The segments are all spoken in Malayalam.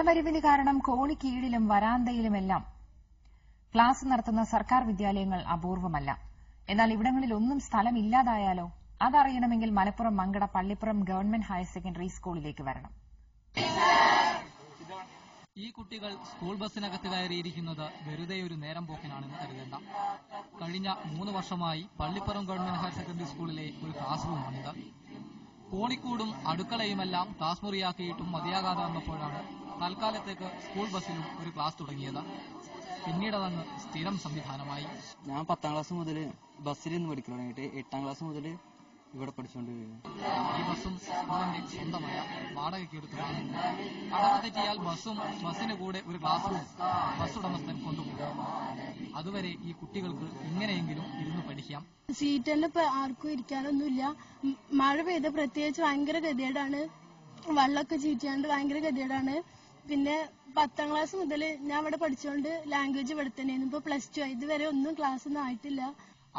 മരവിന് കാരണം കോണിക്കീഴിലും വരാന്തയിലുമെല്ലാം ക്ലാസ് നടത്തുന്ന സർക്കാർ വിദ്യാലയങ്ങൾ അപൂർവമല്ല. എന്നാൽ ഇവിടങ്ങളിലൊന്നും സ്ഥലമില്ലാതായാലോ? അതറിയണമെങ്കിൽ Malappuram Mankada Pallippuram government higher secondary സ്കൂളിലേക്ക് വരണം. ഈ കുട്ടികൾ സ്കൂൾ ബസ്സിനകത്ത് കയറിയിരിക്കുന്നത് വെറുതെ ഒരു നേരം പോക്കിനാണെന്ന് കരുതേണ്ട. കഴിഞ്ഞ 3 വർഷമായി പള്ളിപ്പുറം ഗവൺമെന്റ് ഹയർ സെക്കൻഡറി സ്കൂളിലെ ഒരു ക്ലാസ് റൂമാണിത്. കോണിക്കൂടും അടുക്കളയുമെല്ലാം ക്ലാസ് മുറിയാക്കിയിട്ടും മതിയാകാതെ വന്നപ്പോഴാണ് തൽക്കാലത്തേക്ക് സ്കൂൾ ബസ്സിലും ഒരു ക്ലാസ് തുടങ്ങിയത്. പിന്നീടതങ്ങ് സ്ഥിരം സംവിധാനമായി. ഞാൻ 10ാം ക്ലാസ് മുതൽ ബസ്സിലിരുന്ന് പഠിക്കാൻ തുടങ്ങിയിട്ട് 8ാം ക്ലാസ് മുതൽ ഇവിടെ പഠിച്ചുകൊണ്ടിരിക്കുന്നു. ഈ ബസ്സും സ്കൂളിന്റെ സ്വന്തമായ വാടകയ്ക്ക് എടുത്തതാണ്. അടവ് തെറ്റിയാൽ ബസ്സിന് കൂടെ ഒരു ക്ലാസ് റൂം ബസ് ഉടമസ്ഥൻ കൊണ്ടുപോകും. അതുവരെ ഈ കുട്ടികൾക്ക് ഇങ്ങനെയെങ്കിലും ഇരുന്ന് പഠിക്കാം. സീറ്റെല്ലാം ഇപ്പൊ ആർക്കും ഇരിക്കാനൊന്നുമില്ല. മഴ പെയ്ത പ്രത്യേകിച്ച് ഭയങ്കര ഗതികേടാണ്. വെള്ളമൊക്കെ ചീറ്റാണ്ട് ഭയങ്കര ഗതികേടാണ്. പിന്നെ 10ാം ക്ലാസ് മുതൽ ഞാൻ ഇവിടെ പഠിച്ചുകൊണ്ട് ലാംഗ്വേജ് ഇവിടെ തന്നെയായിരുന്നു. ഇപ്പൊ +2 ഇതുവരെ ഒന്നും ക്ലാസ് ഒന്നും ആയിട്ടില്ല.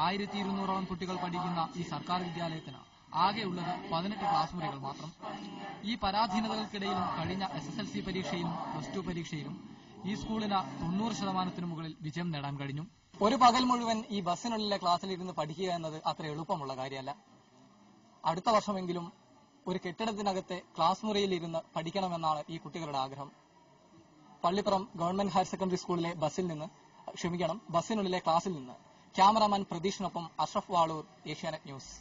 1200ഓളം കുട്ടികൾ പഠിക്കുന്ന ഈ സർക്കാർ വിദ്യാലയത്തിന് ആകെയുള്ളത് 18 ക്ലാസ് മുറികൾ മാത്രം. ഈ പരാധീനതകൾക്കിടയിലും കഴിഞ്ഞ SSLC പരീക്ഷയിലും +2 പരീക്ഷയിലും ഈ സ്കൂളിന് 90% മുകളിൽ വിജയം നേടാൻ കഴിഞ്ഞു. ഒരു പകൽ മുഴുവൻ ഈ ബസ്സിനുള്ളിലെ ക്ലാസ്സിലിരുന്ന് പഠിക്കുക എന്നത് അത്ര എളുപ്പമുള്ള കാര്യമല്ല. അടുത്ത വർഷമെങ്കിലും ഒരു കെട്ടിടത്തിനകത്തെ ക്ലാസ് മുറിയിൽ ഇരുന്ന് പഠിക്കണമെന്നാണ് ഈ കുട്ടികളുടെ ആഗ്രഹം. പള്ളിപ്പുറം ഗവൺമെന്റ് ഹയർ സെക്കൻഡറി സ്കൂളിലെ ബസ്സിനുള്ളിലെ ക്ലാസ്സിൽ നിന്ന് ക്യാമറാമാൻ പ്രതീഷിനൊപ്പം അഷ്റഫ് വാളൂർ, ഏഷ്യാനെറ്റ് ന്യൂസ്.